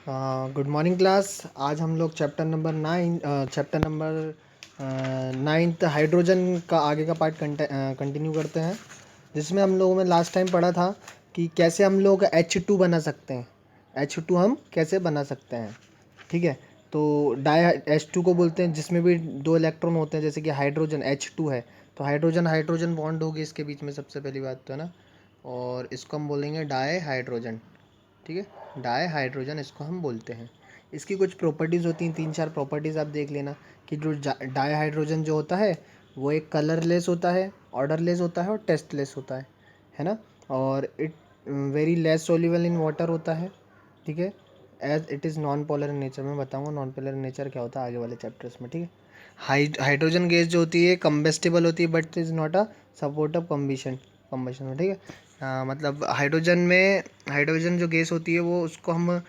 Good morning class. आज हम लोग चैप्टर नंबर नाइन्थ हाइड्रोजन का आगे का पार्ट कंटिन्यू करते हैं, जिसमें हम लोगों ने लास्ट टाइम पढ़ा था कि कैसे हम लोग H2 बना सकते हैं। H2 हम कैसे बना सकते हैं, ठीक है। तो डाई H2 को बोलते हैं, जिसमें भी दो इलेक्ट्रॉन होते हैं, जैसे कि हाइड्रोजन H2 है तो हाइड्रोजन हाइड्रोजन बॉन्ड होगी इसके बीच में, सबसे पहली बात तो है ना। और इसको हम बोलेंगे डाई हाइड्रोजन, ठीक है। डाई हाइड्रोजन इसको हम बोलते हैं। इसकी कुछ प्रॉपर्टीज़ होती हैं, 3-4 प्रॉपर्टीज़ आप देख लेना कि जो डाई हाइड्रोजन जो होता है वो एक कलरलेस होता है, ऑर्डरलेस होता है और टेस्टलेस होता है ना। और it very less soluble in water होता है, ठीक है। As it is non polar in nature. मैं बताऊंगा नॉन पोलर इन नेचर क्या होता है आगे वाले चैप्टर्स में, ठीक है। हाइड्रोजन गैस जो होती है कम्बेस्टिबल होती है, but is not a support of combustion में, ठीक है। मतलब हाइड्रोजन जो गैस होती है वो उसको हम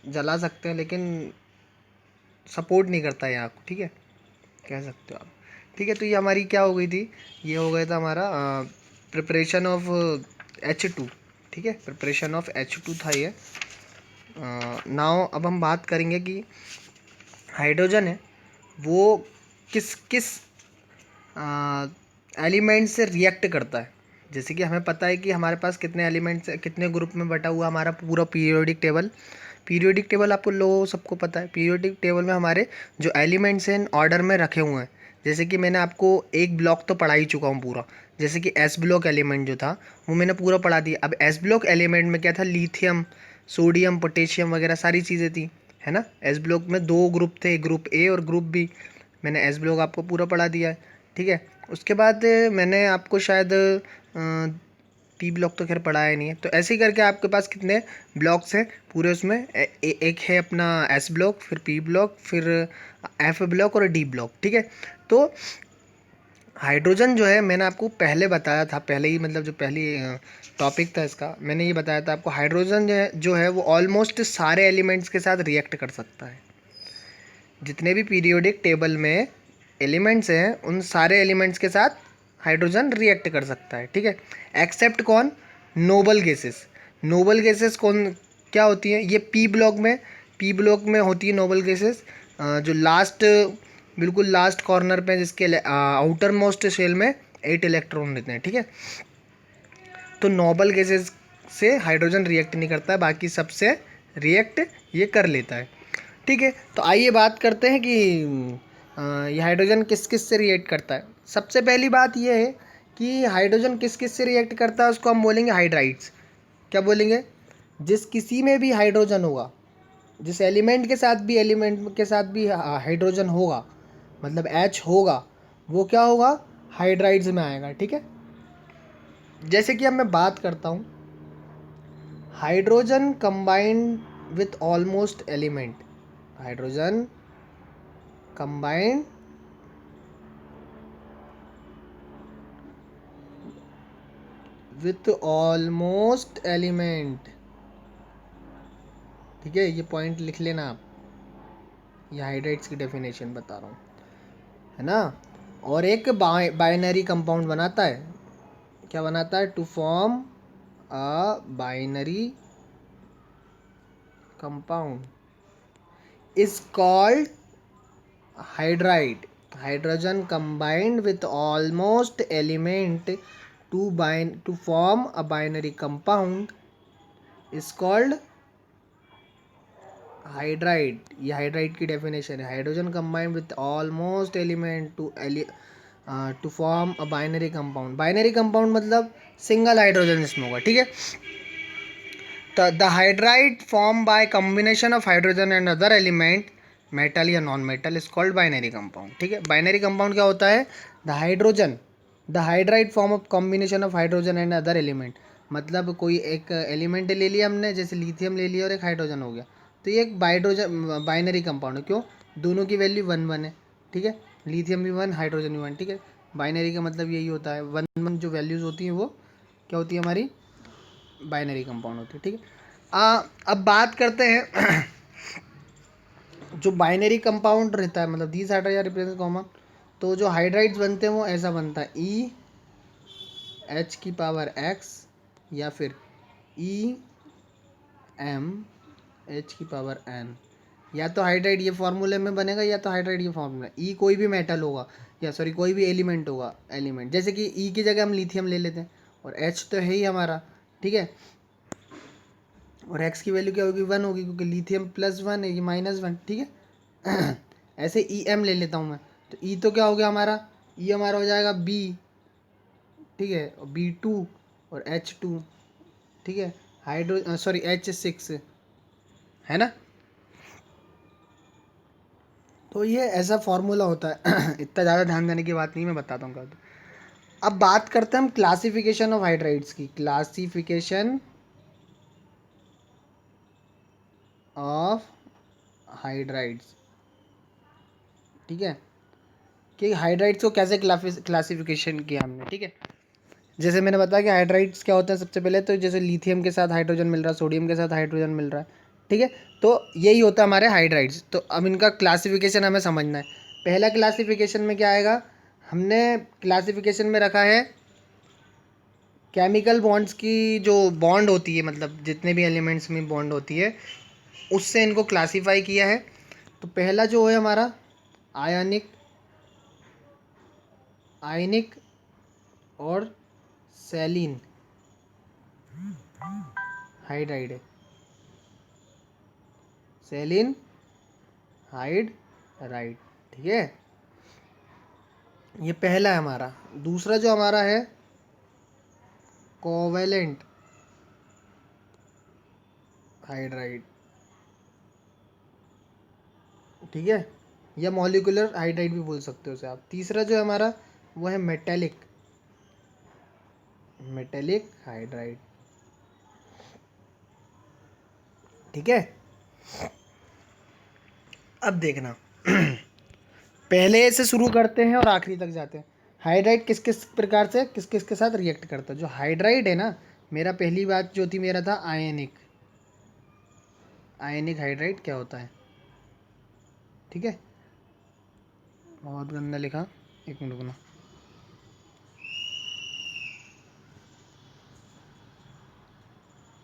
जला सकते हैं, लेकिन सपोर्ट नहीं करता है आग को, ठीक है, कह सकते हो आप, ठीक है। तो ये हमारी क्या हो गई थी, ये हो गया था हमारा प्रिपरेशन ऑफ H2, ठीक है। प्रिपरेशन ऑफ H2 था ये। नाउ अब हम बात करेंगे कि हाइड्रोजन है वो किस किस एलिमेंट से रिएक्ट करता है। जैसे कि हमें पता है कि हमारे पास कितने एलिमेंट्स, कितने ग्रुप में बटा हुआ हमारा पूरा पीरियोडिक टेबल आपको लोगों सबको पता है। पीरियोडिक टेबल में हमारे जो एलिमेंट्स हैं ऑर्डर में रखे हुए हैं। जैसे कि मैंने आपको एक ब्लॉक तो पढ़ा ही चुका हूँ पूरा। जैसे कि एस ब्लॉक एलिमेंट जो था वो मैंने पूरा पढ़ा दिया। अब एस ब्लॉक एलिमेंट में क्या था, लिथियम, सोडियम, पोटेशियम वगैरह सारी चीज़ें थी, है ना। एस ब्लॉक में दो ग्रुप थे, ग्रुप ए और ग्रुप बी। मैंने एस ब्लॉक आपको पूरा पढ़ा दिया है, ठीक है। उसके बाद मैंने आपको शायद पी ब्लॉक तो खैर पढ़ाया नहीं है। तो ऐसे ही करके आपके पास कितने ब्लॉक्स हैं पूरे उसमें, एक है अपना एस ब्लॉक, फिर पी ब्लॉक, फिर एफ ब्लॉक और डी ब्लॉक, ठीक है। तो हाइड्रोजन जो है मैंने आपको पहले बताया था, पहले ही मतलब जो पहली टॉपिक था इसका, मैंने ये बताया था आपको। हाइड्रोजन जो है वो ऑलमोस्ट सारे एलिमेंट्स के साथ रिएक्ट कर सकता है। जितने भी पीरियोडिक टेबल में एलिमेंट्स हैं उन सारे एलिमेंट्स के साथ हाइड्रोजन रिएक्ट कर सकता है, ठीक है। एक्सेप्ट कौन, नोबल गैसेस। नोबल गैसेस कौन क्या होती हैं, ये पी ब्लॉक में होती है नोबल गैसेस, जो लास्ट, बिल्कुल लास्ट कॉर्नर पे, जिसके आउटर मोस्ट शेल में 8 इलेक्ट्रॉन रहते हैं, ठीक है। तो नोबल गैसेस से हाइड्रोजन रिएक्ट नहीं करता है, बाकी सबसे रिएक्ट ये कर लेता है, ठीक है। तो आइए बात करते हैं कि ये हाइड्रोजन किस किस से रिएक्ट करता है। सबसे पहली बात ये है कि हाइड्रोजन किस किस से रिएक्ट करता है, उसको हम बोलेंगे हाइड्राइड्स। क्या बोलेंगे, जिस किसी में भी हाइड्रोजन होगा, जिस एलिमेंट के साथ भी हाइड्रोजन होगा, मतलब H होगा, वो क्या होगा, हाइड्राइड्स में आएगा, ठीक है। जैसे कि अब मैं बात करता हूँ hydrogen combined with almost element, hydrogen combined with almost element, ठीक है। ये पॉइंट लिख लेना आप, ये हाइड्राइड्स की डेफिनेशन बता रहा हूँ, है ना। और एक बाइनरी कंपाउंड बनाता है, क्या बनाता है, to form a binary compound is called hydride. Hydrogen combined with almost element to form a binary compound is called hydride. ये हाइड्राइड की डेफिनेशन है, hydrogen combined with almost element to form a binary compound. Binary compound मतलब single hydrogen इसमें होगा, ठीक है। तो the hydride form by combination of hydrogen and other element, metal या non metal, is called binary compound, ठीक है। Binary compound क्या होता है, the hydride form of combination of hydrogen and other element. मतलब कोई एक एलिमेंट ले लिया हमने, जैसे लिथियम ले लिया और एक हाइड्रोजन हो गया, तो ये एक बाइनरी कंपाउंड है। क्यों, दोनों की वैल्यू 1-1 है, ठीक है। लिथियम भी 1, हाइड्रोजन भी 1, ठीक है। बाइनरी का मतलब यही होता है, 1-1 जो वैल्यूज़ होती हैं वो क्या होती है, हमारी बाइनरी कंपाउंड होती है, ठीक है। अब बात करते हैं जो बाइनरी कंपाउंड रहता है, मतलब दीज हाइड्राइड रिप्रेजेंट कॉमन, तो जो हाइड्राइड्स बनते हैं वो ऐसा बनता है, EH⁻X या फिर EM एच की पावर एन, या तो हाइड्राइड ये फार्मूले में बनेगा या तो हाइड्राइड ये फार्मूला। ई कोई भी मेटल होगा, या सॉरी कोई भी एलिमेंट होगा, एलिमेंट जैसे कि ई की जगह हम लिथियम ले लेते हैं, और एच तो है ही हमारा, ठीक है। और एक्स की वैल्यू क्या होगी, 1 होगी, क्योंकि लिथियम +1 है, ये -1, ठीक है। ऐसे ई एम ले लेता हूँ मैं, तो ई तो क्या हो गया हमारा, ई हमारा हो जाएगा बी, ठीक है, और B2 और H2, ठीक है। हाइड्रो सॉरी H6 है ना। तो ये ऐसा फॉर्मूला होता है। इतना ज़्यादा ध्यान देने की बात नहीं, मैं बताता हूँ क्या होता है। अब बात करते हैं हम क्लासिफिकेशन ऑफ हाइड्राइड्स की, क्लासिफिकेशन ऑफ हाइड्राइड्स, ठीक है, कि हाइड्राइड्स को कैसे क्लासिफिकेशन किया हमने, ठीक है। जैसे मैंने बताया कि हाइड्राइड्स क्या होता है, सबसे पहले तो जैसे लिथियम के साथ हाइड्रोजन मिल रहा है, सोडियम के साथ हाइड्रोजन मिल रहा है, ठीक है। तो यही होता है हमारे हाइड्राइड्स। तो अब इनका क्लासिफिकेशन हमें समझना है। पहला क्लासिफिकेशन में क्या आएगा, हमने क्लासिफिकेशन में रखा है केमिकल बॉन्ड्स की जो बॉन्ड होती है, मतलब जितने भी एलिमेंट्स में बॉन्ड होती है, उससे इनको क्लासीफाई किया है। तो पहला जो है हमारा आयनिक, आयनिक और सेलिन हाइड्राइड है, सेलिन हाइड्राइड, ठीक है, ये पहला है हमारा। दूसरा जो हमारा है कोवेलेंट हाइड्राइड, ठीक है, या मॉलिक्यूलर हाइड्राइड भी बोल सकते हो उसे आप। तीसरा जो है हमारा वो है मेटेलिक, मेटेलिक हाइड्राइड, ठीक है। अब देखना, पहले से शुरू करते हैं और आखिरी तक जाते हैं। हाइड्राइड किस किस प्रकार से किस किस के साथ रिएक्ट करता है। जो हाइड्राइड है ना, मेरा पहली बात जो थी मेरा था आयनिक, आयनिक हाइड्राइड क्या होता है, ठीक है। बहुत गंदा लिखा, एक मिनट रुकना।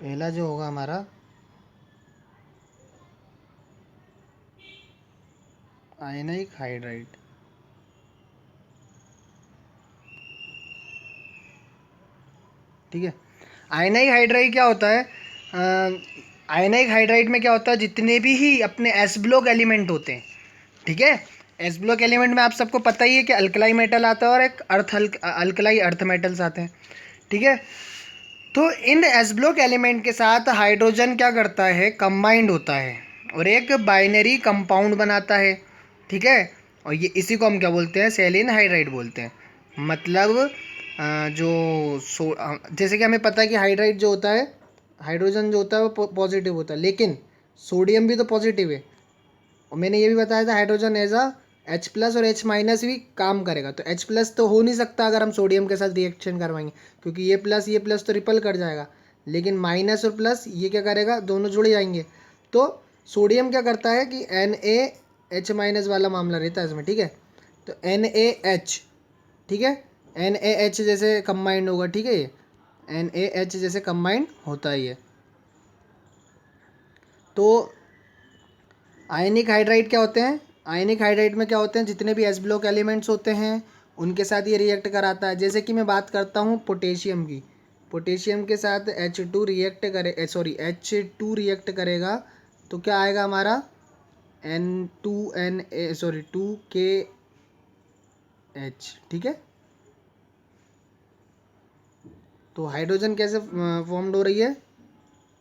पहला जो होगा हमारा आयनिक हाइड्राइड, ठीक है। आयनाइक हाइड्राइड क्या होता है, आयनाइक हाइड्राइड में क्या होता है, जितने भी ही अपने एस ब्लॉक एलिमेंट होते हैं, ठीक है। एस ब्लॉक एलिमेंट में आप सबको पता ही है कि अल्कलाई मेटल आता है और एक अल्कलाई अर्थ मेटल्स आते हैं, ठीक है। तो इन एस ब्लॉक एलिमेंट के साथ हाइड्रोजन क्या करता है, कंबाइंड होता है और एक बाइनरी कंपाउंड बनाता है, ठीक है। और ये इसी को हम क्या बोलते हैं, सेलिन हाइड्राइड बोलते हैं। मतलब जैसे कि हमें पता है कि हाइड्राइड जो होता है, हाइड्रोजन जो होता है वो पॉजिटिव होता है, लेकिन सोडियम भी तो पॉजिटिव है। और मैंने ये भी बताया था हाइड्रोजन एज अ H+ और H- भी काम करेगा। तो H+ तो हो नहीं सकता अगर हम सोडियम के साथ रिएक्शन करवाएंगे, क्योंकि ये प्लस तो रिपल कर जाएगा, लेकिन माइनस और प्लस ये क्या करेगा, दोनों जुड़ जाएंगे। तो सोडियम क्या करता है कि NaH- वाला मामला रहता है इसमें, ठीक है। तो NaH, ठीक है, NaH जैसे कंबाइंड होगा, ठीक है, ये NaH जैसे कंबाइंड होता है ये। तो आयनिक हाइड्राइड क्या होते हैं, आयनिक हाइड्राइड में क्या होते हैं, जितने भी एस ब्लॉक एलिमेंट्स होते हैं उनके साथ ये रिएक्ट कराता है। जैसे कि मैं बात करता हूँ पोटेशियम की, पोटेशियम के साथ H2 रिएक्ट करेगा, तो क्या आएगा हमारा N2H, ठीक है। तो हाइड्रोजन कैसे फॉर्म्ड हो रही है,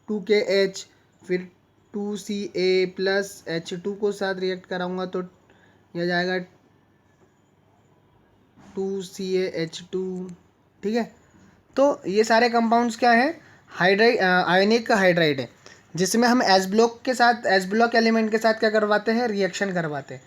2KH, फिर 2Ca+H2 को साथ रिएक्ट कराऊंगा तो यह जाएगा 2CaH2, ठीक है। तो ये सारे कंपाउंड्स क्या है, हाइड्राइड, आयनिक हाइड्राइड है, जिसमें हम एस ब्लॉक के साथ, एस ब्लॉक एलिमेंट के साथ क्या करवाते हैं, रिएक्शन करवाते हैं।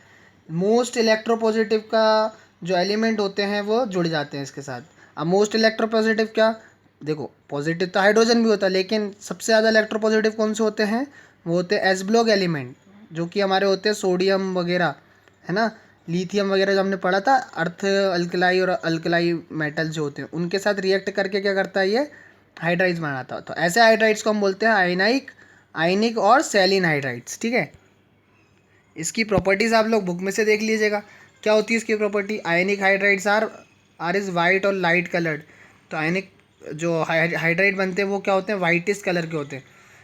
मोस्ट इलेक्ट्रोपॉजिटिव का जो एलिमेंट होते हैं वो जुड़ जाते हैं इसके साथ। अब मोस्ट इलेक्ट्रोपॉजिटिव क्या, देखो पॉजिटिव तो हाइड्रोजन भी होता है, लेकिन सबसे ज़्यादा इलेक्ट्रोपॉजिटिव कौन से होते हैं, वो होते हैं एस ब्लॉक एलिमेंट, जो कि हमारे होते हैं सोडियम वगैरह, है ना, लिथियम वगैरह जो हमने पढ़ा था, अर्थ अल्कलाई और अल्कलाई मेटल जो होते हैं उनके साथ रिएक्ट करके क्या करता है, ये हाइड्राइड्स बनाता है। तो ऐसे हाइड्राइड्स को हम बोलते हैं आयनाइक आयनिक और सेलिन हाइड्राइड्स, ठीक है। इसकी प्रॉपर्टीज़ आप लोग बुक में से देख लीजिएगा। क्या होती है इसकी property? Ionic hydrides are is white और लाइट कलर्ड। तो आयनिक जो हाइड्राइड बनते हैं वो क्या होते हैं? वाइटिस कलर के होते हैं।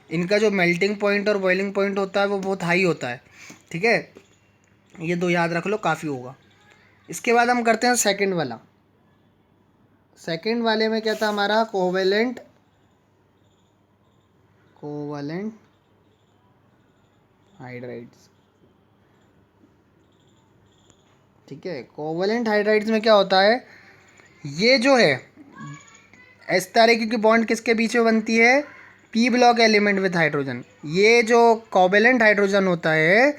इनका जो मेल्टिंग पॉइंट और बॉइलिंग पॉइंट होता है वो बहुत हाई होता है, ठीक है। ये दो याद रख लो, काफ़ी होगा। इसके बाद हम करते हैं सेकंड वाला। सेकंड वाले में क्या था हमारा? कोवेलेंट हाइड्राइड्स, ठीक है। कोवेलेंट हाइड्राइड्स में क्या होता है? ये जो है इस तरीके की बॉन्ड किसके बीच में बनती है? P block element with hydrogen. ये जो कोवेलेंट हाइड्रोजन होता है,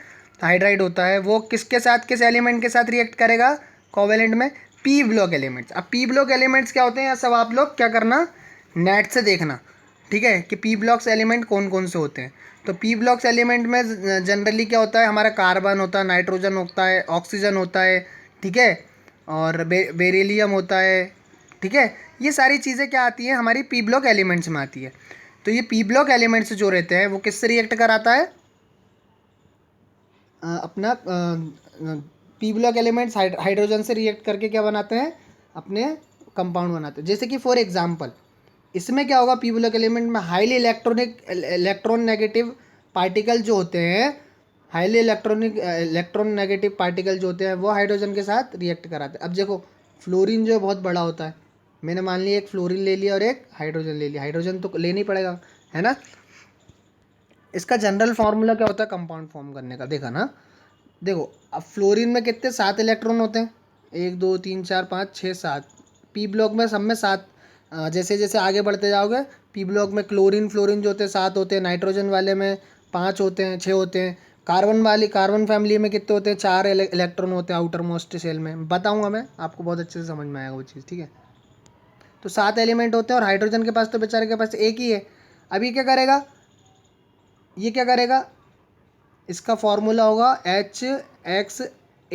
हाइड्राइड होता है, वो किसके साथ, किस एलिमेंट के साथ रिएक्ट करेगा कोवेलेंट में? P block elements. अब पी ब्लॉक एलिमेंट्स क्या होते हैं? सब आप लोग क्या करना, नेट से देखना, ठीक है, कि पी ब्लॉक्स एलिमेंट कौन कौन से होते हैं। तो पी ब्लॉक्स एलिमेंट में जनरली क्या होता है? हमारा कार्बन होता है, नाइट्रोजन होता है, ऑक्सीजन होता है, ठीक है, और बेरिलियम होता है, ठीक है। ये सारी चीज़ें क्या आती हैं? हमारी पी ब्लॉक एलिमेंट्स में आती है। तो ये पी ब्लॉक एलिमेंट्स जो रहते हैं वो किससे रिएक्ट कराता है? अपना पी ब्लॉक एलिमेंट्स हाइड्रोजन से रिएक्ट करके क्या बनाते हैं? अपने कंपाउंड बनाते हैं। जैसे कि फॉर एग्जांपल इसमें क्या होगा? पी ब्लॉक एलिमेंट में हाईली इलेक्ट्रॉन नेगेटिव पार्टिकल जो होते हैं, हाईली इलेक्ट्रॉन नेगेटिव पार्टिकल जो होते हैं वो हाइड्रोजन के साथ रिएक्ट कराते हैं। अब देखो फ्लोरीन जो है बहुत बड़ा होता है। मैंने मान लिया एक फ्लोरीन ले लिया और एक हाइड्रोजन ले लिया, हाइड्रोजन तो लेना ही पड़ेगा, है ना। इसका जनरल फार्मूला क्या होता है कंपाउंड फॉर्म करने का? देखा ना, देखो अब फ्लोरीन में कितने? 7 इलेक्ट्रॉन होते हैं। 1 2 3 4 5 6 7। पी ब्लॉक में सब में 7। जैसे जैसे आगे बढ़ते जाओगे पी ब्लॉक में क्लोरीन फ्लोरीन जो होते हैं 7 होते हैं, नाइट्रोजन वाले में 5 होते हैं, 6 होते हैं, कार्बन फैमिली में कितने होते हैं? 4 इलेक्ट्रॉन होते हैं आउटर मोस्ट सेल में। बताऊंगा मैं आपको, बहुत अच्छे से समझ में आएगा वो चीज़, ठीक है। तो 7 एलिमेंट होते हैं और हाइड्रोजन के पास तो बेचारे के पास एक ही है। अभी क्या करेगा? ये क्या करेगा? इसका फॉर्मूला होगा H(8 -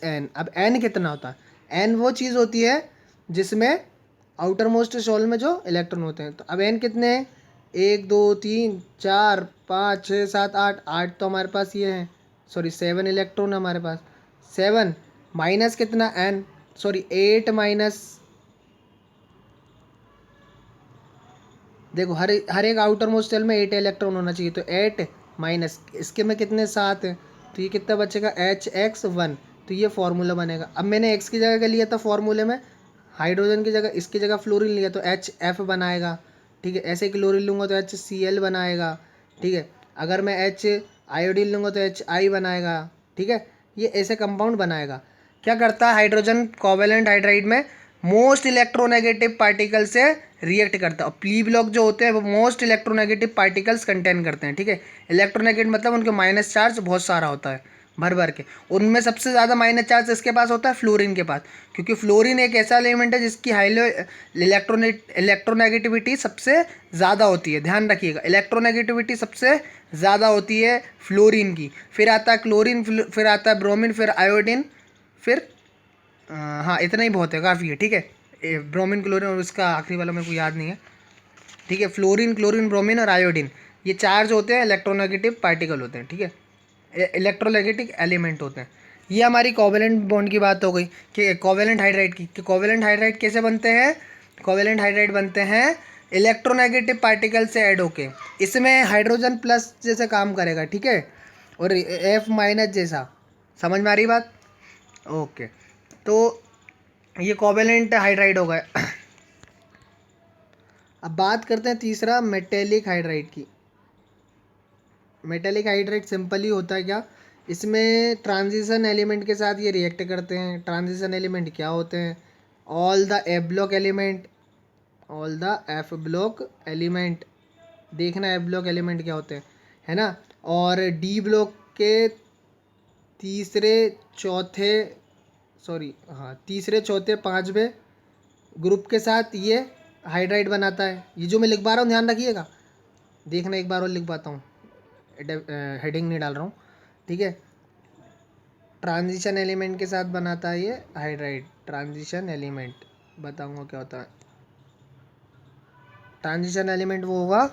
N). अब N कितना होता है? N वो चीज़ होती है जिसमें आउटर मोस्ट शोल में जो इलेक्ट्रॉन होते हैं। तो अब N कितने हैं? 1 2 3 4 5 6 7 8। 8 तो हमारे पास ये है, सॉरी 7 इलेक्ट्रॉन है हमारे पास। 7 माइनस कितना? N, सॉरी 8 माइनस, देखो हर एक आउटर मोस्ट सेल में 8 इलेक्ट्रॉन होना चाहिए। तो 8 माइनस इसके में कितने? 7 है। तो ये कितना बचेगा? HX1। तो ये फार्मूला बनेगा। अब मैंने x की जगह क्या लिया था फॉर्मूले में? हाइड्रोजन की जगह, इसकी जगह फ्लोरीन लिया तो HF बनाएगा, ठीक है। ऐसे क्लोरीन लूँगा तो HCl बनाएगा, ठीक है। अगर मैं H आयोडीन लूँगा तो HI बनाएगा, ठीक है। ये ऐसे कंपाउंड बनाएगा। क्या करता है हाइड्रोजन कोवेलेंट हाइड्राइड में? मोस्ट इलेक्ट्रोनेगेटिव पार्टिकल से रिएक्ट करता है। और पी ब्लॉक जो होते हैं वो मोस्ट इलेक्ट्रोनेगेटिव पार्टिकल्स कंटेन करते हैं, ठीक है। इलेक्ट्रोनेगेटिव मतलब उनके माइनस चार्ज बहुत सारा होता है, भर भर के। उनमें सबसे ज़्यादा माइनस चार्ज इसके पास होता है? फ्लोरीन के पास, क्योंकि फ्लोरीन एक ऐसा एलिमेंट है जिसकी हाईलो इलेक्ट्रोनेगेटिविटी सबसे ज़्यादा होती है। ध्यान रखिएगा, इलेक्ट्रोनेगेटिविटी सबसे ज़्यादा होती है फ्लोरीन की। फिर आता है क्लोरीन, फिर आता है ब्रोमीन, फिर आयोडीन, फिर हाँ इतना ही बहुत है, काफ़ी है, ठीक है। ब्रोमीन क्लोरीन और इसका आखिरी वाला मेरे को याद नहीं है, ठीक है। फ्लोरीन क्लोरीन ब्रोमीन और आयोडीन, ये चार जो होते हैं इलेक्ट्रोनेगेटिव पार्टिकल होते हैं, ठीक है, इलेक्ट्रोनेगेटिव एलिमेंट होते हैं। ये हमारी कोवेलेंट बॉन्ड की बात हो गई कि कोवेलेंट हाइड्राइड की, कि कोवेलेंट हाइड्राइड कैसे बनते हैं? कोवेलेंट हाइड्राइड बनते हैं इलेक्ट्रोनेगेटिव पार्टिकल से ऐड होके। इसमें हाइड्रोजन प्लस जैसे काम करेगा, ठीक है, और F माइनस जैसा। समझ में आ रही बात? ओके। तो ये कोवेलेंट हाइड्राइड हो गए। अब बात करते हैं तीसरा मेटेलिक हाइड्राइड की। मेटेलिक हाइड्राइड सिंपल ही होता है क्या? इसमें ट्रांजिशन एलिमेंट के साथ ये रिएक्ट करते हैं। ट्रांजिशन एलिमेंट क्या होते हैं? All the F block element, all the F block element. देखना एफ ब्लॉक एलिमेंट क्या होते हैं, है ना। और डी ब्लॉक के तीसरे चौथे, सॉरी हाँ तीसरे चौथे पाँचवें ग्रुप के साथ ये हाइड्राइड बनाता है। ये जो मैं लिख पा रहा हूँ ध्यान रखिएगा, देखना एक बार और लिख पाता हूँ, हेडिंग नहीं डाल रहा हूँ, ठीक है। ट्रांजिशन एलिमेंट के साथ बनाता है ये हाइड्राइड। ट्रांजिशन एलिमेंट बताऊँगा क्या होता है। ट्रांजिशन एलिमेंट वो होगा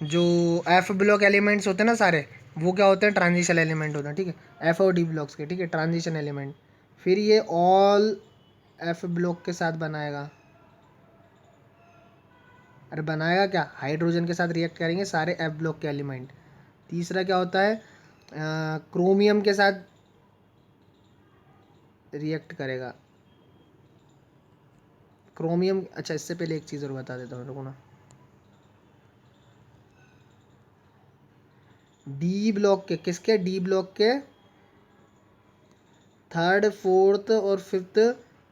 जो एफ ब्लॉक एलिमेंट्स होते हैं ना सारे, वो क्या होते हैं, ट्रांजिशन एलिमेंट होते हैं, ठीक है, एफ और डी ब्लॉक्स के, ठीक है, ट्रांजिशन एलिमेंट। फिर ये ऑल एफ ब्लॉक के साथ बनाएगा, अरे बनाएगा क्या, हाइड्रोजन के साथ रिएक्ट करेंगे सारे एफ ब्लॉक के एलिमेंट। तीसरा क्या होता है, क्रोमियम के साथ रिएक्ट करेगा, क्रोमियम, अच्छा इससे पहले एक चीज़ और बता देता हूँ, रुको ना। डी ब्लॉक के, किसके, डी ब्लॉक के थर्ड फोर्थ और फिफ्थ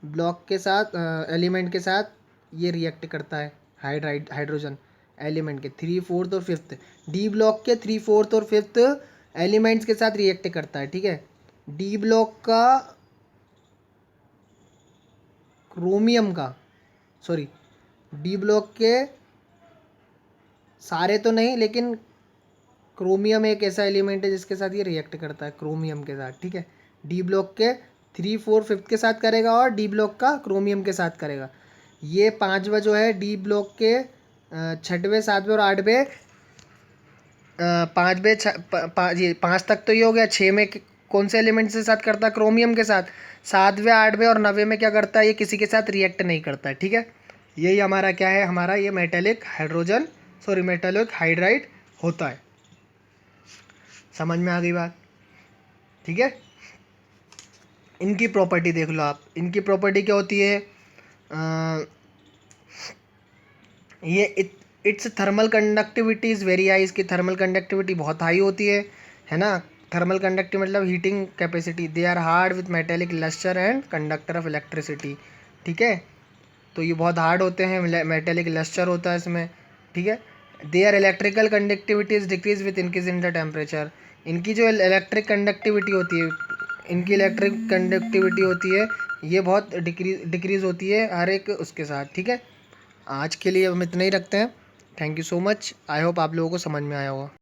ब्लॉक के साथ, एलिमेंट के साथ ये रिएक्ट करता है, हाइड्रोजन एलिमेंट के थ्री फोर्थ और फिफ्थ, डी ब्लॉक के थ्री फोर्थ और फिफ्थ एलिमेंट्स के साथ रिएक्ट करता है, ठीक है। डी ब्लॉक का क्रोमियम का, सॉरी, डी ब्लॉक के सारे तो नहीं, लेकिन क्रोमियम एक ऐसा एलिमेंट है जिसके साथ ये रिएक्ट करता है, क्रोमियम के साथ, ठीक है। डी ब्लॉक के थ्री फोर फिफ्थ के साथ करेगा और डी ब्लॉक का क्रोमियम के साथ करेगा। ये पांचवा जो है डी ब्लॉक के छठवें सातवें और आठवें, ये पाँच तक तो ये हो गया, छः में कौन से एलिमेंट के साथ करता है, क्रोमियम के साथ, सातवें आठवें और नवे में क्या करता है, ये किसी के साथ रिएक्ट नहीं करता है, ठीक है। यही हमारा क्या है, हमारा ये metallic hydrogen, sorry metallic hydride होता है। समझ में आ गई बात, ठीक है। इनकी प्रॉपर्टी देख लो आप, इनकी प्रॉपर्टी क्या होती है, ये its thermal conductivity is very high, इसकी थर्मल कंडक्टिविटी बहुत हाई होती है ना। थर्मल कंडक्टिविटी मतलब heating capacity. They are hard with metallic lustre and conductor of electricity, ठीक है। तो ये बहुत हार्ड होते हैं, मेटेलिक लस्टर होता है इसमें, ठीक है। They are electrical conductivity is decrease with increase in the temperature. इनकी जो इलेक्ट्रिक कंडक्टिविटी होती है, इनकी इलेक्ट्रिक कंडक्टिविटी होती है, ये बहुत डिक्रीज होती है हर एक उसके साथ, ठीक है। आज के लिए हम इतना ही रखते हैं। Thank you so much, I hope आप लोगों को समझ में आया होगा।